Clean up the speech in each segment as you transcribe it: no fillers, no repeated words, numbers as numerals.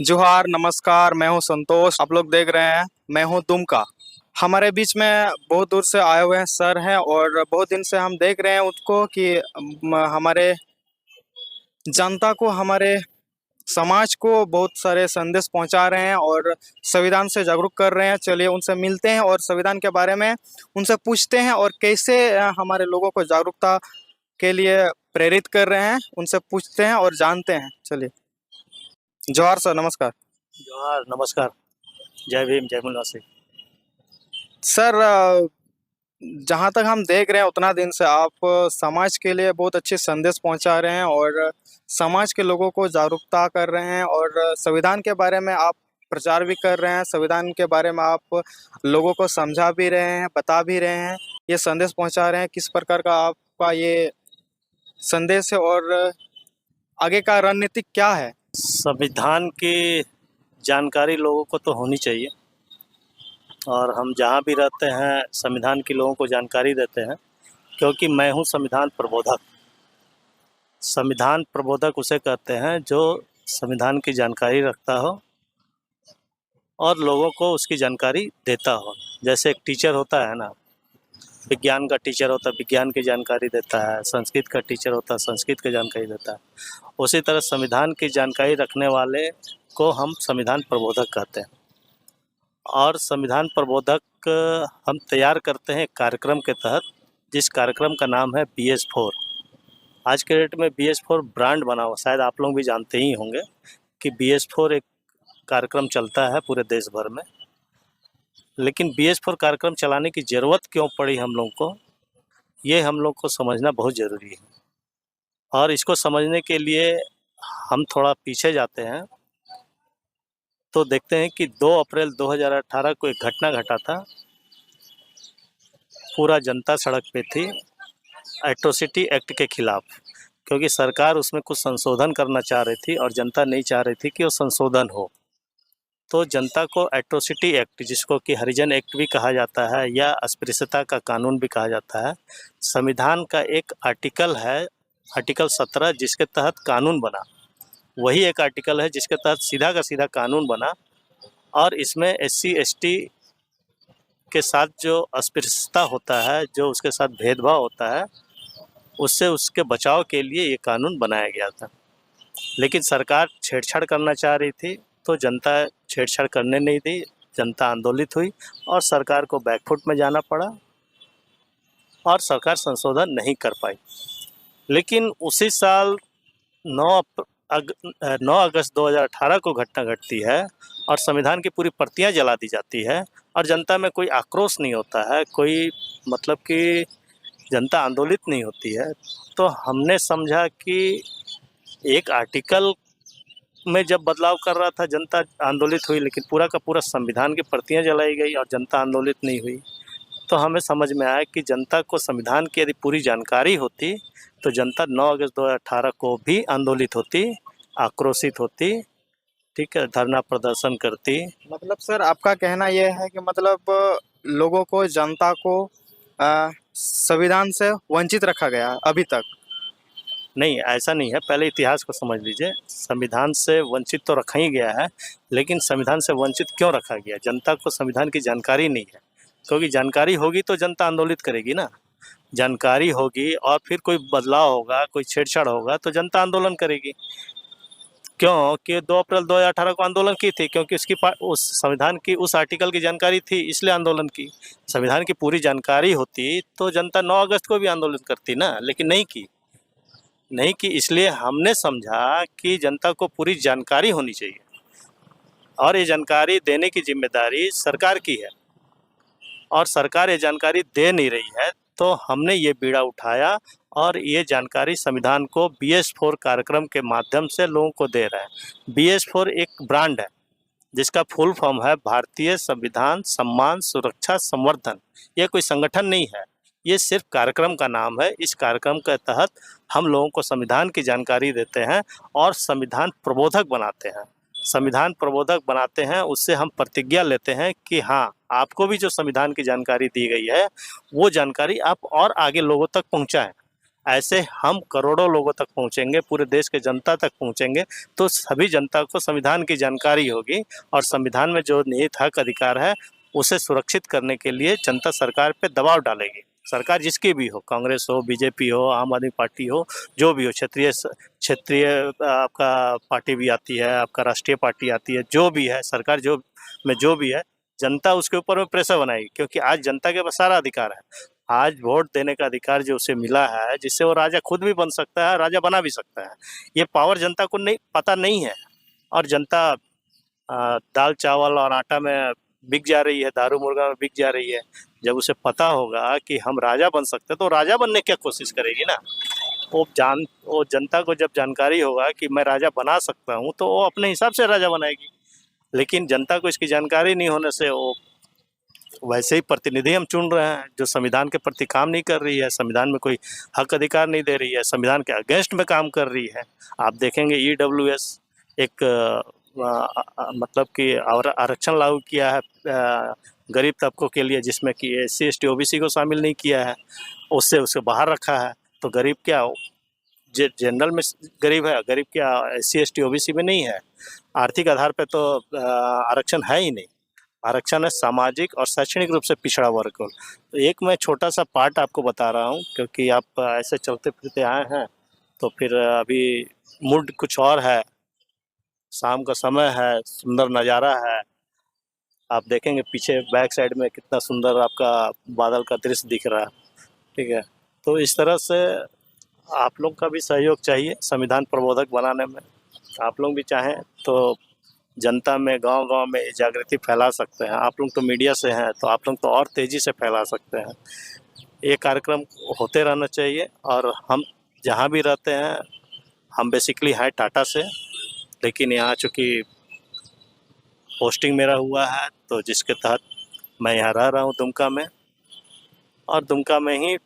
जोहार नमस्कार। मैं हूं संतोष। आप लोग देख रहे हैं मैं हूं दुमका। हमारे बीच में बहुत दूर से आए हुए हैं सर हैं और बहुत दिन से हम देख रहे हैं उसको कि हमारे जनता को, हमारे समाज को बहुत सारे संदेश पहुंचा रहे हैं और संविधान से जागरूक कर रहे हैं। चलिए उनसे मिलते हैं और संविधान के बारे में उनसे पूछते हैं और कैसे हमारे लोगों को जागरूकता के लिए प्रेरित कर रहे हैं। उनसे पूछते हैं और जानते हैं। चलिए। जोहार सर, नमस्कार। जोहार नमस्कार। जय भीम, जय मुलासी। सर, जहाँ तक हम देख रहे हैं उतना दिन से आप समाज के लिए बहुत अच्छे संदेश पहुंचा रहे हैं और समाज के लोगों को जागरूकता कर रहे हैं और संविधान के बारे में आप प्रचार भी कर रहे हैं। संविधान के बारे में आप लोगों को समझा भी रहे हैं, बता भी रहे हैं, ये संदेश पहुंचा रहे हैं। किस प्रकार का आपका ये संदेश है और आगे का रणनीति क्या है? संविधान की जानकारी लोगों को तो होनी चाहिए और हम जहाँ भी रहते हैं संविधान की लोगों को जानकारी देते हैं, क्योंकि मैं हूँ संविधान प्रबोधक। संविधान प्रबोधक उसे कहते हैं जो संविधान की जानकारी रखता हो और लोगों को उसकी जानकारी देता हो। जैसे एक टीचर होता है ना, विज्ञान का टीचर होता है, विज्ञान की जानकारी देता है। संस्कृत का टीचर होता है, संस्कृत की जानकारी देता है। उसी तरह संविधान की जानकारी रखने वाले को हम संविधान प्रबोधक कहते हैं। और संविधान प्रबोधक हम तैयार करते हैं एक कार्यक्रम के तहत, जिस कार्यक्रम का नाम है BS4। आज के डेट में BS4 ब्रांड बना हुआ, शायद आप लोग भी जानते ही होंगे कि BS4 एक कार्यक्रम चलता है पूरे देश भर में। लेकिन BS4 कार्यक्रम चलाने की ज़रूरत क्यों पड़ी हम लोग को, ये हम लोग को समझना बहुत ज़रूरी है। और इसको समझने के लिए हम थोड़ा पीछे जाते हैं तो देखते हैं कि 2 अप्रैल 2018 को एक घटना घटा था। पूरा जनता सड़क पे थी एट्रोसिटी एक्ट के खिलाफ, क्योंकि सरकार उसमें कुछ संशोधन करना चाह रही थी और जनता नहीं चाह रही थी कि वो संशोधन हो। तो जनता को एट्रोसिटी एक्ट, जिसको कि हरिजन एक्ट भी कहा जाता है या अस्पृश्यता का कानून भी कहा जाता है, संविधान का एक आर्टिकल है, आर्टिकल 17, जिसके तहत कानून बना। वही एक आर्टिकल है जिसके तहत सीधा का सीधा कानून बना और इसमें SC ST के साथ जो अस्पृश्यता होता है, जो उसके साथ भेदभाव होता है, उससे उसके बचाव के लिए ये कानून बनाया गया था। लेकिन सरकार छेड़छाड़ करना चाह रही थी तो जनता छेड़छाड़ करने नहीं दी। जनता आंदोलित हुई और सरकार को बैकफुट में जाना पड़ा और सरकार संशोधन नहीं कर पाई। लेकिन उसी साल 9 अगस्त 2018 को घटना घटती है और संविधान की पूरी प्रतियां जला दी जाती है और जनता में कोई आक्रोश नहीं होता है, कोई मतलब कि जनता आंदोलित नहीं होती है। तो हमने समझा कि एक आर्टिकल में जब बदलाव कर रहा था जनता आंदोलित हुई, लेकिन पूरा का पूरा संविधान की प्रतियां जलाई गई और जनता आंदोलित नहीं हुई। तो हमें समझ में आया कि जनता को संविधान की यदि पूरी जानकारी होती तो जनता 9 अगस्त 2018 को भी आंदोलित होती, आक्रोशित होती, ठीक है, धरना प्रदर्शन करती। मतलब सर, आपका कहना यह है कि मतलब लोगों को, जनता को संविधान से वंचित रखा गया अभी तक? नहीं, ऐसा नहीं है। पहले इतिहास को समझ लीजिए। संविधान से वंचित तो रखा ही गया है, लेकिन संविधान से वंचित क्यों रखा गया? जनता को संविधान की जानकारी नहीं है, क्योंकि जानकारी होगी तो जनता आंदोलित करेगी ना। जानकारी होगी और फिर कोई बदलाव होगा, कोई छेड़छाड़ होगा तो जनता आंदोलन करेगी। क्यों कि 2 अप्रैल 2018 को आंदोलन की थी, क्योंकि उसकी उस संविधान की उस आर्टिकल की जानकारी थी, इसलिए आंदोलन की। संविधान की पूरी जानकारी होती तो जनता 9 अगस्त को भी आंदोलन करती ना, लेकिन नहीं की। इसलिए हमने समझा कि जनता को पूरी जानकारी होनी चाहिए और ये जानकारी देने की जिम्मेदारी सरकार की है और सरकार ये जानकारी दे नहीं रही है। तो हमने ये बीड़ा उठाया और ये जानकारी संविधान को BS4 कार्यक्रम के माध्यम से लोगों को दे रहे हैं। BS4 एक ब्रांड है जिसका फुल फॉर्म है भारतीय संविधान सम्मान सुरक्षा संवर्धन। ये कोई संगठन नहीं है, ये सिर्फ कार्यक्रम का नाम है। इस कार्यक्रम के तहत हम लोगों को संविधान की जानकारी देते हैं और संविधान प्रबोधक बनाते हैं। संविधान प्रबोधक बनाते हैं, उससे हम प्रतिज्ञा लेते हैं कि हाँ, आपको भी जो संविधान की जानकारी दी गई है वो जानकारी आप और आगे लोगों तक पहुंचाएं। ऐसे हम करोड़ों लोगों तक पहुंचेंगे, पूरे देश के जनता तक पहुंचेंगे, तो सभी जनता को संविधान की जानकारी होगी और संविधान में जो निहित हक अधिकार है उसे सुरक्षित करने के लिए जनता सरकार पे दबाव डालेगी। सरकार जिसकी भी हो, कांग्रेस हो, बीजेपी हो, आम आदमी पार्टी हो, जो भी हो, क्षेत्रीय क्षेत्रीय आपका पार्टी भी आती है, आपका राष्ट्रीय पार्टी आती है, जो भी है सरकार जो भी है, जनता उसके ऊपर में प्रेशर बनाएगी, क्योंकि आज जनता के पास सारा अधिकार है। आज वोट देने का अधिकार जो उसे मिला है, जिससे वो राजा खुद भी बन सकता है, राजा बना भी सकता है। ये पावर जनता को नहीं पता नहीं है और जनता दाल चावल और आटा में बिक जा रही है, दारू मुर्गा में बिक जा रही है। जब उसे पता होगा कि हम राजा बन सकते हैं तो राजा बनने की कोशिश करेगी ना। वो जनता को जब जानकारी होगा कि मैं राजा बना सकता हूँ तो वो अपने हिसाब से राजा बनाएगी। लेकिन जनता को इसकी जानकारी नहीं होने से वो वैसे ही प्रतिनिधि हम चुन रहे हैं जो संविधान के प्रति काम नहीं कर रही है, संविधान में कोई हक अधिकार नहीं दे रही है, संविधान के अगेंस्ट में काम कर रही है। आप देखेंगे ईडब्ल्यूएस एक मतलब कि आरक्षण लागू किया है गरीब तबकों के लिए, जिसमें कि एससी एसटी ओबीसी को शामिल नहीं किया है, उससे उसे बाहर रखा है। तो गरीब क्या जनरल में गरीब है, गरीब क्या एससी एसटी ओबीसी में नहीं है। आर्थिक आधार पे तो आरक्षण है ही नहीं। आरक्षण है सामाजिक और शैक्षणिक रूप से पिछड़ा वर्ग को। तो एक मैं छोटा सा पार्ट आपको बता रहा हूँ, क्योंकि आप ऐसे चलते फिरते आए हैं तो फिर अभी मूड कुछ और है, शाम का समय है, सुंदर नज़ारा है। आप देखेंगे पीछे बैक साइड में कितना सुंदर आपका बादल का दृश्य दिख रहा है, ठीक है। तो इस तरह से आप लोग का भी सहयोग चाहिए संविधान प्रबोधक बनाने में। आप लोग भी चाहें तो जनता में, गांव-गांव में जागृति फैला सकते हैं। आप लोग तो मीडिया से हैं तो आप लोग तो और तेज़ी से फैला सकते हैं। ये कार्यक्रम होते रहना चाहिए। और हम जहाँ भी रहते हैं, हम बेसिकली हैं टाटा से, लेकिन यहाँ चूँकि पोस्टिंग मेरा हुआ है तो जिसके तहत मैं यहाँ रह रहा हूँ दुमका में। और दुमका में ही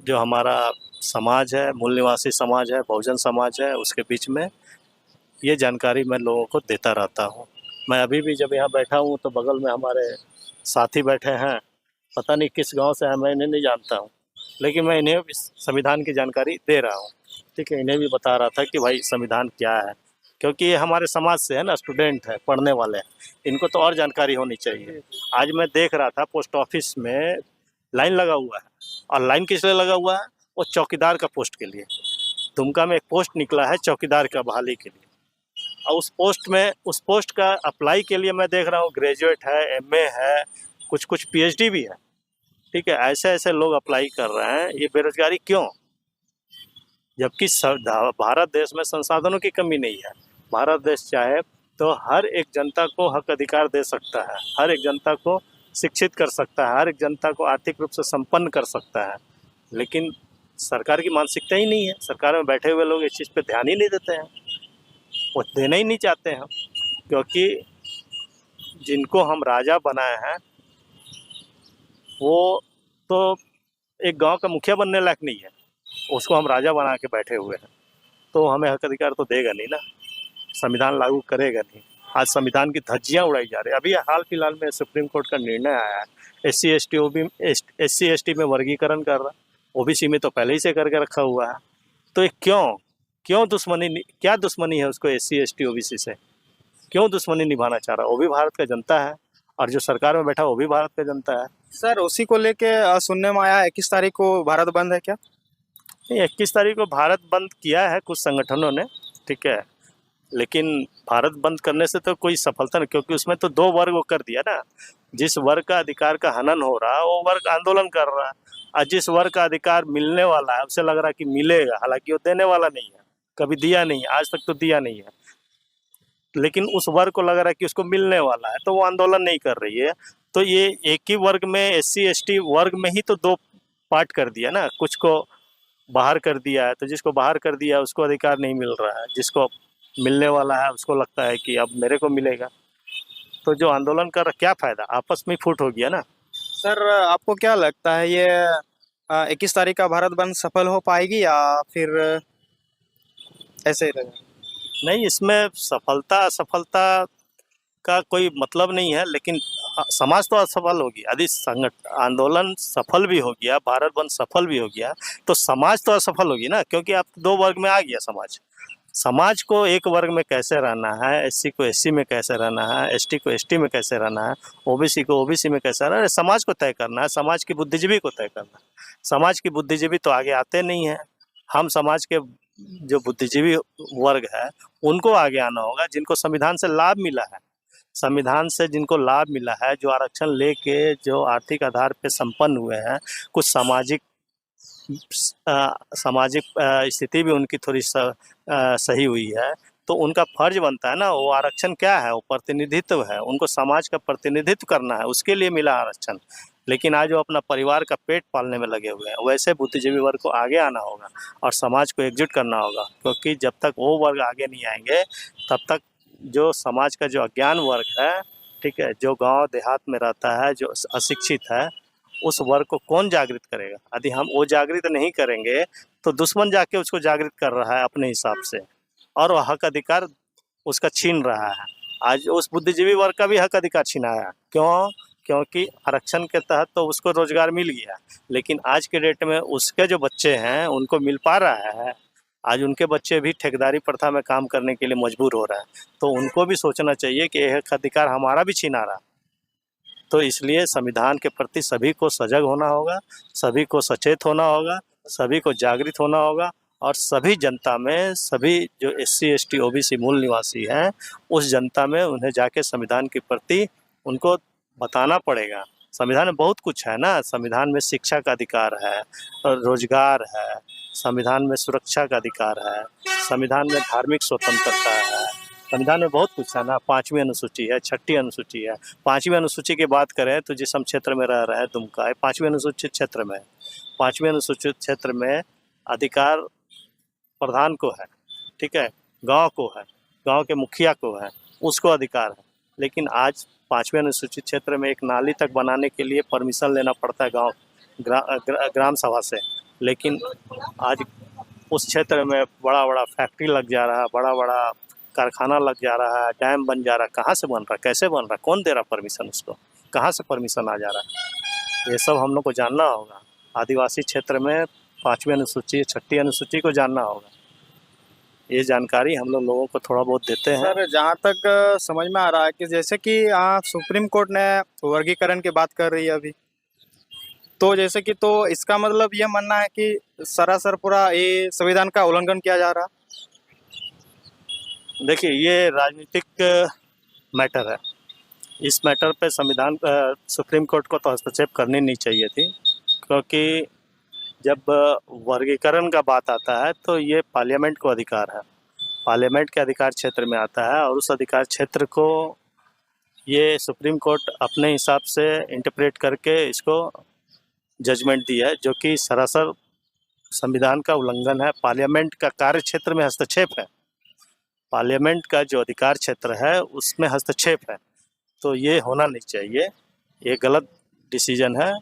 जो हमारा समाज है, मूल निवासी समाज है, बहुजन समाज है, उसके बीच में ये जानकारी मैं लोगों को देता रहता हूँ। मैं अभी भी जब यहाँ बैठा हूँ तो बगल में हमारे साथी बैठे हैं, पता नहीं किस गांव से हैं, मैं इन्हें नहीं जानता हूँ, लेकिन मैं इन्हें भी संविधान की जानकारी दे रहा हूँ, ठीक है। इन्हें भी बता रहा था कि भाई संविधान क्या है, क्योंकि ये हमारे समाज से है ना, स्टूडेंट है, पढ़ने वाले हैं, इनको तो और जानकारी होनी चाहिए। आज मैं देख रहा था पोस्ट ऑफिस में लाइन लगा हुआ है, और लाइन किस लिए लगा हुआ है? वो चौकीदार का पोस्ट के लिए। दुमका में एक पोस्ट निकला है चौकीदार का बहाली के लिए, और उस पोस्ट का अप्लाई के लिए मैं देख रहा हूँ ग्रेजुएट है, एमए है, कुछ पीएचडी भी है, ठीक है। ऐसे ऐसे लोग अप्लाई कर रहे हैं। ये बेरोजगारी क्यों? जबकि भारत देश में संसाधनों की कमी नहीं है। भारत देश चाहे तो हर एक जनता को हक अधिकार दे सकता है, हर एक जनता को शिक्षित कर सकता है, हर एक जनता को आर्थिक रूप से संपन्न कर सकता है। लेकिन सरकार की मानसिकता ही नहीं है। सरकार में बैठे हुए लोग इस चीज़ पे ध्यान ही नहीं देते हैं, वो देना ही नहीं चाहते हैं, क्योंकि जिनको हम राजा बनाए हैं वो तो एक गांव का मुखिया बनने लायक नहीं है, उसको हम राजा बना के बैठे हुए हैं, तो हमें हक अधिकार तो देगा नहीं ना, संविधान लागू करेगा नहीं। आज संविधान की धज्जियां उड़ाई जा रही है। अभी हाल फिलहाल में सुप्रीम कोर्ट का निर्णय आया है, एससी एसटी में वर्गीकरण कर रहा, ओबीसी में तो पहले ही से करके रखा हुआ है। तो ये क्यों क्या दुश्मनी है उसको एससी एसटी ओबीसी से? क्यों दुश्मनी निभाना चाह रहा है? वो भी भारत का जनता है, और जो सरकार में बैठा वो भी भारत का जनता है। सर उसी को लेके सुनने में आया 21 तारीख को भारत बंद है क्या? 21 तारीख को भारत बंद किया है कुछ संगठनों ने, ठीक है, लेकिन भारत बंद करने से तो कोई सफलता नहीं, क्योंकि उसमें तो 2 वर्ग वो कर दिया ना। जिस वर्ग का अधिकार का हनन हो रहा है वो वर्ग आंदोलन कर रहा है, और जिस वर्ग का अधिकार मिलने वाला है उसे लग रहा है कि मिलेगा, हालांकि वो देने वाला नहीं है, कभी दिया नहीं, आज तक तो दिया नहीं है, लेकिन उस वर्ग को लग रहा है कि उसको मिलने वाला है, तो वो आंदोलन नहीं कर रही है। तो ये एक ही वर्ग में, एससी एसटी वर्ग में ही तो 2 पार्ट कर दिया ना, कुछ को बाहर कर दिया है। तो जिसको बाहर कर दिया उसको अधिकार नहीं मिल रहा है, जिसको मिलने वाला है उसको लगता है कि अब मेरे को मिलेगा। तो जो आंदोलन कर क्या फायदा, आपस में फूट हो गया ना। सर आपको क्या लगता है ये 21 तारीख का भारत बंद सफल हो पाएगी या फिर ऐसे ही रहेगा? नहीं, इसमें सफलता असफलता का कोई मतलब नहीं है, लेकिन समाज तो असफल होगी। यदि आंदोलन सफल भी हो गया, भारत बंद सफल भी हो गया, तो समाज तो असफल होगी ना, क्योंकि अब 2 वर्ग में आ गया समाज। समाज को एक वर्ग में कैसे रहना है, एससी को एससी में कैसे रहना है, एसटी को एसटी में कैसे रहना है, ओबीसी को ओबीसी में कैसे रहना है, समाज को तय करना है, समाज की बुद्धिजीवी को तय करना है। समाज की बुद्धिजीवी तो आगे आते नहीं हैं। हम समाज के जो बुद्धिजीवी वर्ग है, उनको आगे आना होगा, जिनको संविधान से लाभ मिला है। संविधान से जिनको लाभ मिला है, जो आरक्षण लेके जो आर्थिक आधार पे संपन्न हुए हैं, कुछ सामाजिक स्थिति भी उनकी थोड़ी सही हुई है, तो उनका फर्ज बनता है ना। वो आरक्षण क्या है, वो प्रतिनिधित्व है, उनको समाज का प्रतिनिधित्व करना है, उसके लिए मिला आरक्षण। लेकिन आज वो अपना परिवार का पेट पालने में लगे हुए हैं। वैसे बुद्धिजीवी वर्ग को आगे आना होगा और समाज को एकजुट करना होगा, क्योंकि जब तक वो वर्ग आगे नहीं आएंगे, तब तक जो समाज का जो अज्ञान वर्ग है, ठीक है, जो गांव देहात में रहता है, जो अशिक्षित है, उस वर्ग को कौन जागृत करेगा। यदि हम वो जागृत नहीं करेंगे, तो दुश्मन जाके उसको जागृत कर रहा है अपने हिसाब से, और वह हक अधिकार उसका छीन रहा है। आज उस बुद्धिजीवी वर्ग का भी हक अधिकार छीनाया। क्यों? क्योंकि आरक्षण के तहत तो उसको रोजगार मिल गया, लेकिन आज के डेट में उसके जो बच्चे हैं उनको मिल पा रहा है। आज उनके बच्चे भी ठेकेदारी प्रथा में काम करने के लिए मजबूर हो रहा है, तो उनको भी सोचना चाहिए कि यह अधिकार हमारा भी छीना रहा। तो इसलिए संविधान के प्रति सभी को सजग होना होगा, सभी को सचेत होना होगा, सभी को जागृत होना होगा, और सभी जनता में, सभी जो एससी एसटी ओबीसी मूल निवासी हैं, उस जनता में उन्हें जाके संविधान के प्रति उनको बताना पड़ेगा। संविधान में बहुत कुछ है ना। संविधान में शिक्षा का अधिकार है, रोजगार है, संविधान में सुरक्षा का अधिकार है, संविधान में धार्मिक स्वतंत्रता है, संविधान में बहुत कुछ है ना। 5वीं अनुसूची है, 6ठी अनुसूची है। 5वीं अनुसूची की बात करें तो जिस हम क्षेत्र में रह रहे हैं, दुमका है, 5वीं अनुसूचित क्षेत्र में। 5वीं अनुसूचित क्षेत्र में अधिकार प्रधान को है, ठीक है, गांव को है, गांव के मुखिया को है, उसको अधिकार है। लेकिन आज 5वीं अनुसूचित क्षेत्र में एक नाली तक बनाने के लिए परमिशन लेना पड़ता है ग्राम सभा से। लेकिन आज उस क्षेत्र में बड़ा बड़ा फैक्ट्री लग जा रहा है, बड़ा बड़ा कारखाना लग जा रहा है, डैम बन जा रहा है। कहाँ से बन रहा है, कैसे बन रहा है, कौन दे रहा परमिशन उसको, कहाँ से परमिशन आ जा रहा है, ये सब हम लोग को जानना होगा। आदिवासी क्षेत्र में 5वीं अनुसूची 6ठी अनुसूची को जानना होगा। ये जानकारी हम लोगों को थोड़ा बहुत देते हैं। सर, जहाँ तक समझ में आ रहा है कि जैसे कि सुप्रीम कोर्ट ने वर्गीकरण की बात कर रही है अभी, तो जैसे कि तो इसका मतलब ये मानना है कि सरासर पूरा ये संविधान का उल्लंघन किया जा रहा। देखिए, ये राजनीतिक मैटर है। इस मैटर पे संविधान सुप्रीम कोर्ट को तो हस्तक्षेप करनी नहीं चाहिए थी, क्योंकि जब वर्गीकरण का बात आता है तो ये पार्लियामेंट को अधिकार है, पार्लियामेंट के अधिकार क्षेत्र में आता है, और उस अधिकार क्षेत्र को ये सुप्रीम कोर्ट अपने हिसाब से इंटरप्रेट करके इसको जजमेंट दी है, जो कि सरासर संविधान का उल्लंघन है। पार्लियामेंट का कार्य क्षेत्र में हस्तक्षेप है, पार्लियामेंट का जो अधिकार क्षेत्र है उसमें हस्तक्षेप है, तो ये होना नहीं चाहिए। ये गलत डिसीजन है,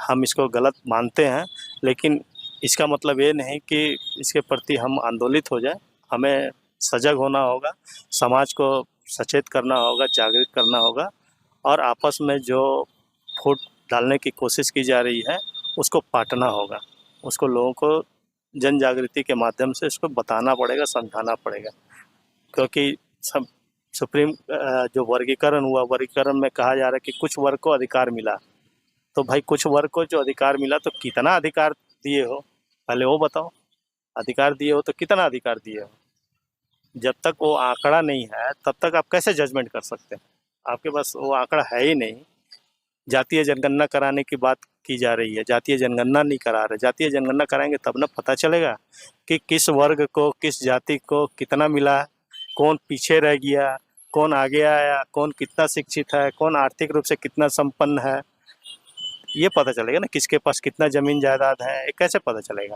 हम इसको गलत मानते हैं, लेकिन इसका मतलब ये नहीं कि इसके प्रति हम आंदोलित हो जाए। हमें सजग होना होगा, समाज को सचेत करना होगा, जागृत करना होगा, और आपस में जो फूट डालने की कोशिश की जा रही है उसको पाटना होगा, उसको लोगों को जन जागृति के माध्यम से इसको बताना पड़ेगा, समझाना पड़ेगा। क्योंकि सब सुप्रीम जो वर्गीकरण हुआ, वर्गीकरण में कहा जा रहा है कि कुछ वर्ग को अधिकार मिला, तो भाई कुछ वर्ग को जो अधिकार मिला तो कितना अधिकार दिए हो, पहले वो बताओ। अधिकार दिए हो तो कितना अधिकार दिए हो। जब तक वो आंकड़ा नहीं है तब तक आप कैसे जजमेंट कर सकते हैं, आपके पास वो आंकड़ा है ही नहीं। जातीय जनगणना कराने की बात की जा रही है, जातीय जनगणना नहीं करा रहे। जातीय जनगणना कराएंगे तब ना पता चलेगा कि किस वर्ग को, किस जाति को कितना मिला, कौन पीछे रह गया, कौन आगे आया, कौन कितना शिक्षित है, कौन आर्थिक रूप से कितना संपन्न है। ये पता चलेगा ना, किसके पास कितना जमीन जायदाद है, ये कैसे पता चलेगा।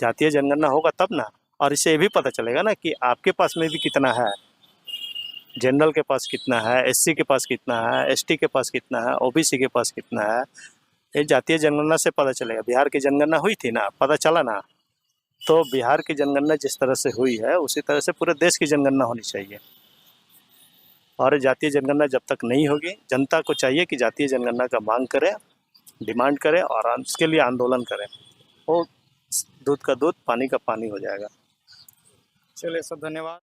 जातीय जनगणना होगा तब ना। और इससे ये भी पता चलेगा ना कि आपके पास में भी कितना है, जनरल के पास कितना है, एससी के पास कितना है, एसटी के पास कितना है, ओबीसी के पास कितना है। ये जातीय जनगणना से पता चलेगा। बिहार की जनगणना हुई थी ना, पता चला ना। तो बिहार की जनगणना जिस तरह से हुई है उसी तरह से पूरे देश की जनगणना होनी चाहिए। और जातीय जनगणना जब तक नहीं होगी, जनता को चाहिए कि जातीय जनगणना का मांग करे, डिमांड करे और उसके लिए आंदोलन करें। वो दूध का दूध, पानी का पानी हो जाएगा। चलिए सर, धन्यवाद।